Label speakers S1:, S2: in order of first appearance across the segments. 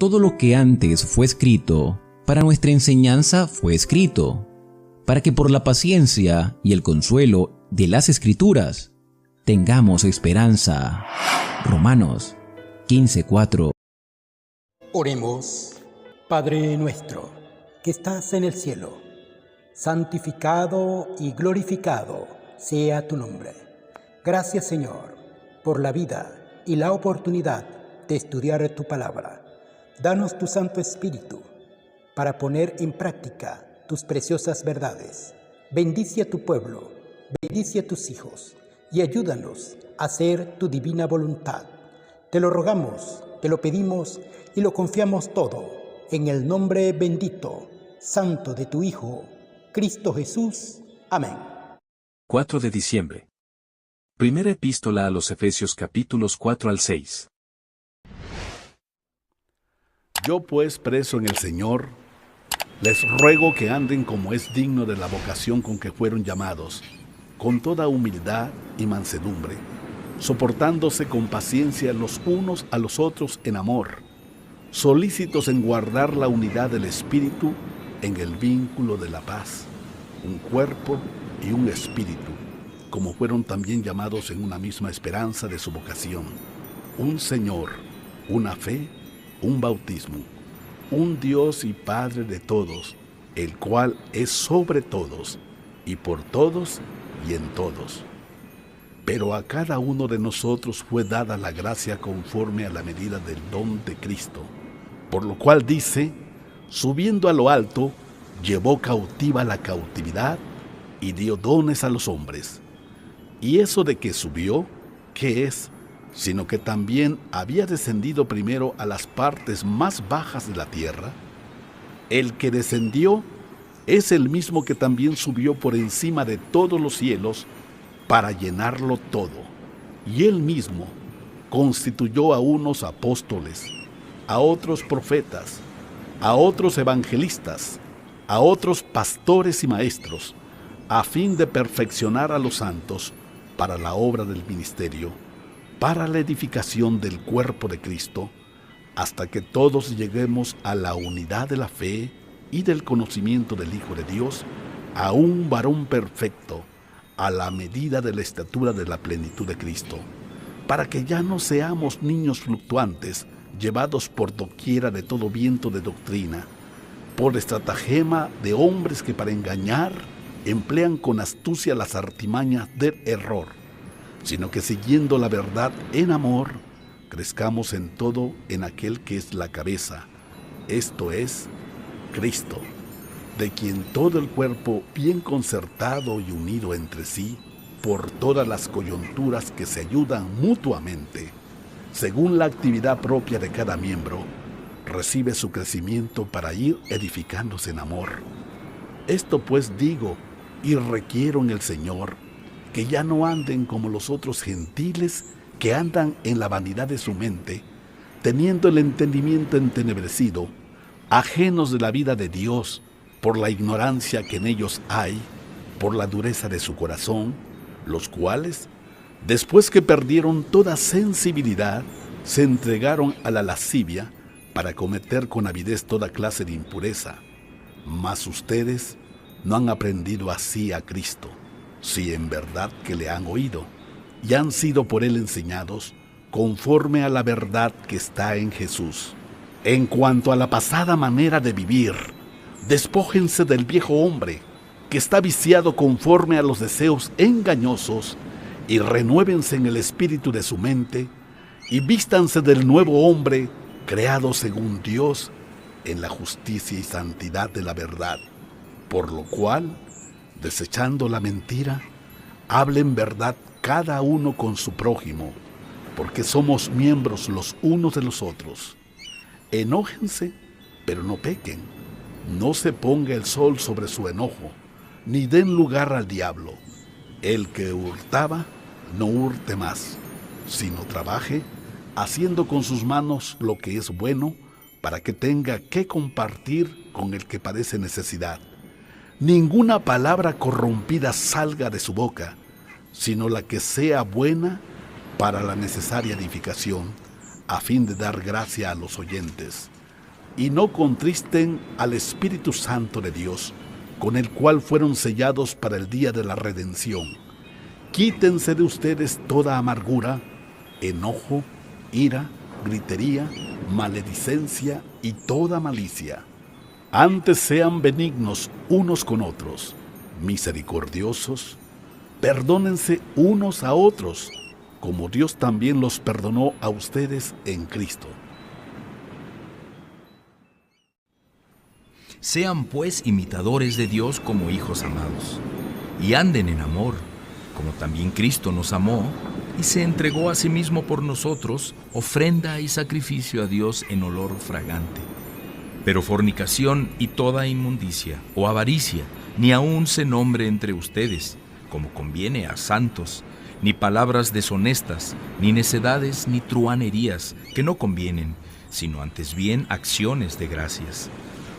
S1: todo lo que antes fue escrito, para nuestra enseñanza fue escrito, para que por la paciencia y el consuelo de las Escrituras tengamos esperanza. Romanos 15:4.
S2: Oremos. Padre nuestro, que estás en el cielo, santificado y glorificado sea tu nombre. Gracias, Señor, por la vida y la oportunidad de estudiar tu palabra. Danos tu Santo Espíritu para poner en práctica tus preciosas verdades. Bendice a tu pueblo, bendice a tus hijos y ayúdanos a hacer tu divina voluntad. Te lo rogamos, te lo pedimos y lo confiamos todo en el nombre bendito, santo de tu Hijo, Cristo Jesús. Amén.
S3: 4 de diciembre. Primera epístola a los Efesios capítulos 4 al 6.
S4: Yo pues, preso en el Señor, les ruego que anden como es digno de la vocación con que fueron llamados, con toda humildad y mansedumbre, soportándose con paciencia los unos a los otros en amor, solícitos en guardar la unidad del Espíritu en el vínculo de la paz, un cuerpo y un espíritu, como fueron también llamados en una misma esperanza de su vocación, un Señor, una fe, un bautismo, un Dios y Padre de todos, el cual es sobre todos, y por todos, y en todos. Pero a cada uno de nosotros fue dada la gracia conforme a la medida del don de Cristo, por lo cual dice, subiendo a lo alto, llevó cautiva la cautividad y dio dones a los hombres. Y eso de que subió, ¿qué es? Sino que también había descendido primero a las partes más bajas de la tierra. El que descendió es el mismo que también subió por encima de todos los cielos para llenarlo todo. Y él mismo constituyó a unos apóstoles, a otros profetas, a otros evangelistas, a otros pastores y maestros, a fin de perfeccionar a los santos para la obra del ministerio, para la edificación del cuerpo de Cristo, hasta que todos lleguemos a la unidad de la fe y del conocimiento del Hijo de Dios, a un varón perfecto, a la medida de la estatura de la plenitud de Cristo, para que ya no seamos niños fluctuantes, llevados por doquiera de todo viento de doctrina, por estratagema de hombres que para engañar emplean con astucia las artimañas del error, sino que siguiendo la verdad en amor, crezcamos en todo en aquel que es la cabeza, esto es, Cristo, de quien todo el cuerpo, bien concertado y unido entre sí, por todas las coyunturas que se ayudan mutuamente, según la actividad propia de cada miembro, recibe su crecimiento para ir edificándose en amor. Esto pues digo y requiero en el Señor, que ya no anden como los otros gentiles que andan en la vanidad de su mente, teniendo el entendimiento entenebrecido, ajenos de la vida de Dios, por la ignorancia que en ellos hay, por la dureza de su corazón, los cuales, después que perdieron toda sensibilidad, se entregaron a la lascivia para cometer con avidez toda clase de impureza. Mas ustedes no han aprendido así a Cristo, si en verdad que le han oído, y han sido por él enseñados, conforme a la verdad que está en Jesús. En cuanto a la pasada manera de vivir, despójense del viejo hombre, que está viciado conforme a los deseos engañosos, y renuévense en el espíritu de su mente, y vístanse del nuevo hombre, creado según Dios, en la justicia y santidad de la verdad. Por lo cual, desechando la mentira, hablen verdad cada uno con su prójimo, porque somos miembros los unos de los otros. Enójense, pero no pequen. No se ponga el sol sobre su enojo, ni den lugar al diablo. El que hurtaba, no hurte más, sino trabaje, haciendo con sus manos lo que es bueno, para que tenga que compartir con el que padece necesidad. Ninguna palabra corrompida salga de su boca, sino la que sea buena para la necesaria edificación, a fin de dar gracia a los oyentes. y no contristen al Espíritu Santo de Dios, con el cual fueron sellados para el día de la redención. Quítense de ustedes toda amargura, enojo, ira, gritería, maledicencia y toda malicia. Antes sean benignos unos con otros, misericordiosos, perdónense unos a otros, como Dios también los perdonó a ustedes en Cristo.
S5: Sean pues imitadores de Dios como hijos amados, y anden en amor, como también Cristo nos amó y se entregó a sí mismo por nosotros, ofrenda y sacrificio a Dios en olor fragante. Pero fornicación y toda inmundicia o avaricia ni aun se nombre entre ustedes, como conviene a santos, ni palabras deshonestas, ni necedades, ni truhanerías, que no convienen, sino antes bien acciones de gracias.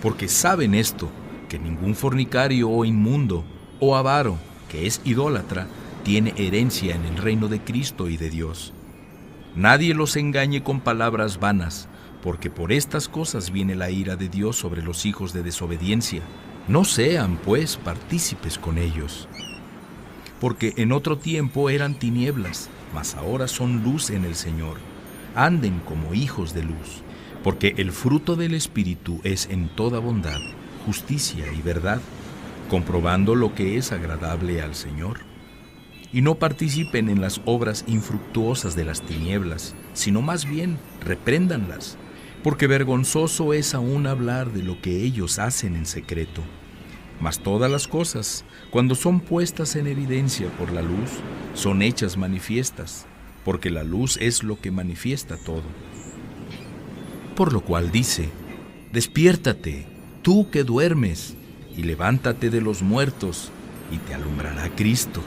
S5: Porque saben esto, que ningún fornicario o inmundo, o avaro, que es idólatra, tiene herencia en el reino de Cristo y de Dios. Nadie los engañe con palabras vanas, porque por estas cosas viene la ira de Dios sobre los hijos de desobediencia. No sean, pues, partícipes con ellos. Porque en otro tiempo eran tinieblas, mas ahora son luz en el Señor. Anden como hijos de luz, porque el fruto del Espíritu es en toda bondad, justicia y verdad, comprobando lo que es agradable al Señor. Y no participen en las obras infructuosas de las tinieblas, sino más bien repréndanlas, porque vergonzoso es aún hablar de lo que ellos hacen en secreto. Mas todas las cosas, cuando son puestas en evidencia por la luz, son hechas manifiestas, porque la luz es lo que manifiesta todo. Por lo cual dice: despiértate, tú que duermes, y levántate de los muertos, y te alumbrará Cristo.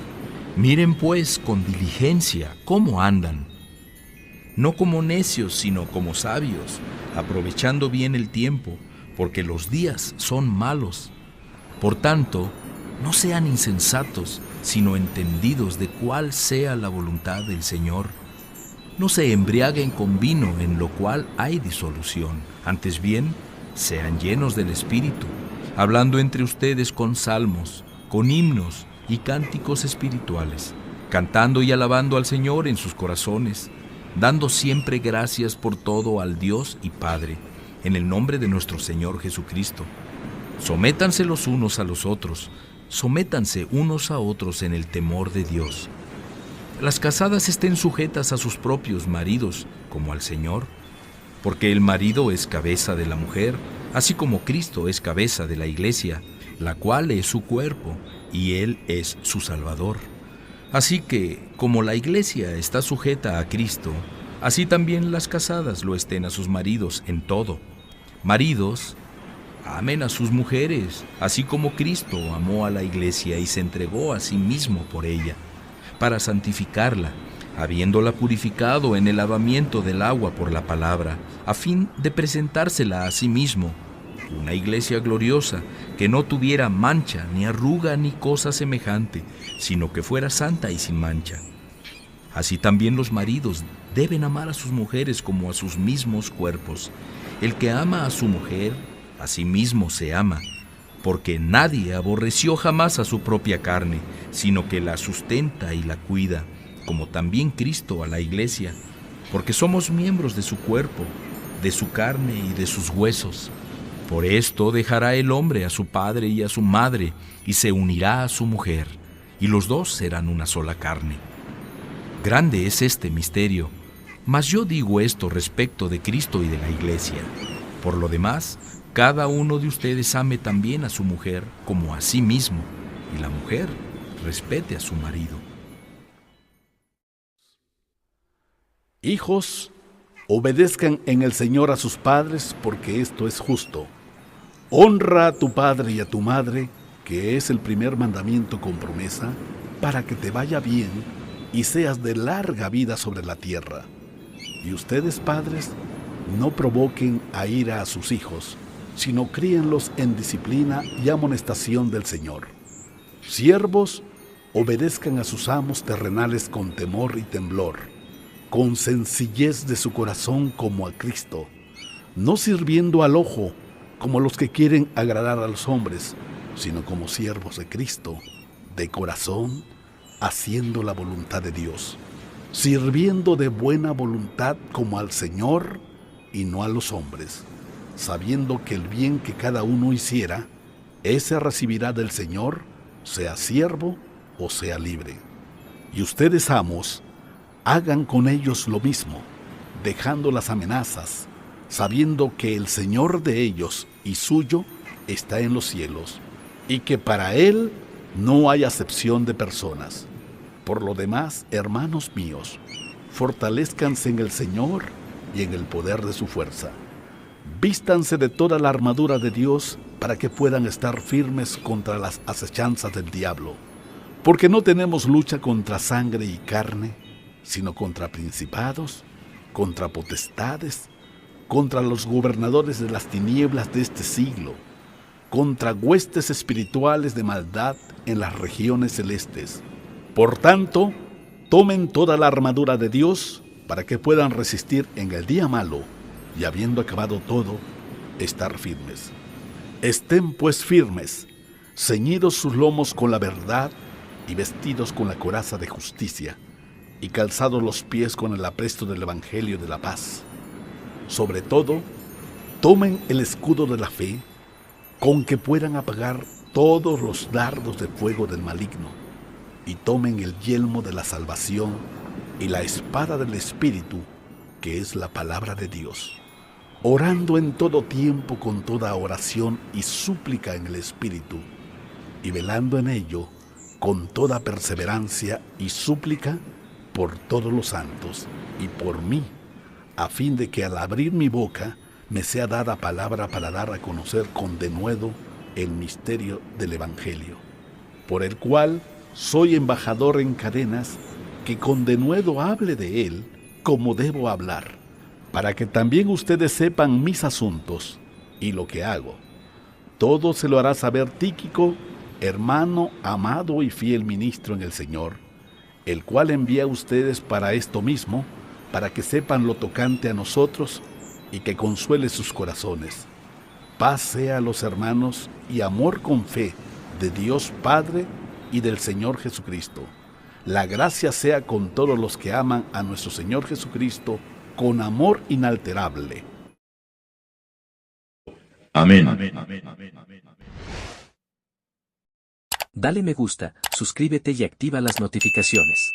S5: Miren pues con diligencia cómo andan, no como necios, sino como sabios, aprovechando bien el tiempo, porque los días son malos. Por tanto, no sean insensatos, sino entendidos de cuál sea la voluntad del Señor. No se embriaguen con vino, en lo cual hay disolución. Antes bien, sean llenos del Espíritu, hablando entre ustedes con salmos, con himnos y cánticos espirituales, cantando y alabando al Señor en sus corazones, dando siempre gracias por todo al Dios y Padre, en el nombre de nuestro Señor Jesucristo. Sométanse los unos a los otros, sométanse unos a otros en el temor de Dios. Las casadas estén sujetas a sus propios maridos, como al Señor, porque el marido es cabeza de la mujer, así como Cristo es cabeza de la iglesia, la cual es su cuerpo, y Él es su Salvador. Así que, como la iglesia está sujeta a Cristo, así también las casadas lo estén a sus maridos en todo. Maridos, amen a sus mujeres, así como Cristo amó a la iglesia y se entregó a sí mismo por ella, para santificarla, habiéndola purificado en el lavamiento del agua por la palabra, a fin de presentársela a sí mismo, una iglesia gloriosa, que no tuviera mancha, ni arruga, ni cosa semejante, sino que fuera santa y sin mancha. Así también los maridos deben amar a sus mujeres como a sus mismos cuerpos. El que ama a su mujer, a sí mismo se ama, porque nadie aborreció jamás a su propia carne, sino que la sustenta y la cuida, como también Cristo a la iglesia, porque somos miembros de su cuerpo, de su carne y de sus huesos. Por esto dejará el hombre a su padre y a su madre, y se unirá a su mujer, y los dos serán una sola carne. Grande es este misterio, mas yo digo esto respecto de Cristo y de la iglesia. Por lo demás, cada uno de ustedes ame también a su mujer como a sí mismo, y la mujer respete a su marido.
S4: Hijos, obedezcan en el Señor a sus padres, porque esto es justo. Honra a tu padre y a tu madre, que es el primer mandamiento con promesa, para que te vaya bien y seas de larga vida sobre la tierra. Y ustedes, padres, no provoquen a ira a sus hijos, sino críenlos en disciplina y amonestación del Señor. Siervos, obedezcan a sus amos terrenales con temor y temblor, con sencillez de su corazón como a Cristo, no sirviendo al ojo como los que quieren agradar a los hombres, sino como siervos de Cristo, de corazón, haciendo la voluntad de Dios, sirviendo de buena voluntad como al Señor y no a los hombres, sabiendo que el bien que cada uno hiciera, ese recibirá del Señor, sea siervo o sea libre. Y ustedes, amos, hagan con ellos lo mismo, dejando las amenazas, sabiendo que el Señor de ellos y suyo está en los cielos, y que para Él no hay acepción de personas. Por lo demás, hermanos míos, fortalézcanse en el Señor y en el poder de su fuerza. Vístanse de toda la armadura de Dios para que puedan estar firmes contra las acechanzas del diablo, porque no tenemos lucha contra sangre y carne, sino contra principados, contra potestades, contra los gobernadores de las tinieblas de este siglo, contra huestes espirituales de maldad en las regiones celestes. Por tanto, tomen toda la armadura de Dios para que puedan resistir en el día malo y, habiendo acabado todo, estar firmes. Estén pues firmes, ceñidos sus lomos con la verdad y vestidos con la coraza de justicia, y calzados los pies con el apresto del Evangelio de la paz. Sobre todo, tomen el escudo de la fe, con que puedan apagar todos los dardos de fuego del maligno, y tomen el yelmo de la salvación y la espada del Espíritu, que es la palabra de Dios, orando en todo tiempo con toda oración y súplica en el Espíritu, y velando en ello con toda perseverancia y súplica por todos los santos y por mí, a fin de que al abrir mi boca me sea dada palabra para dar a conocer con denuedo el misterio del Evangelio, por el cual soy embajador en cadenas, que con denuedo hable de él como debo hablar, para que también ustedes sepan mis asuntos y lo que hago. Todo se lo hará saber Tíquico, hermano amado y fiel ministro en el Señor, el cual envía a ustedes para esto mismo, para que sepan lo tocante a nosotros y que consuele sus corazones. Paz sea a los hermanos y amor con fe de Dios Padre y del Señor Jesucristo. La gracia sea con todos los que aman a nuestro Señor Jesucristo con amor inalterable.
S5: Amén.
S3: Dale me gusta, suscríbete y activa las notificaciones.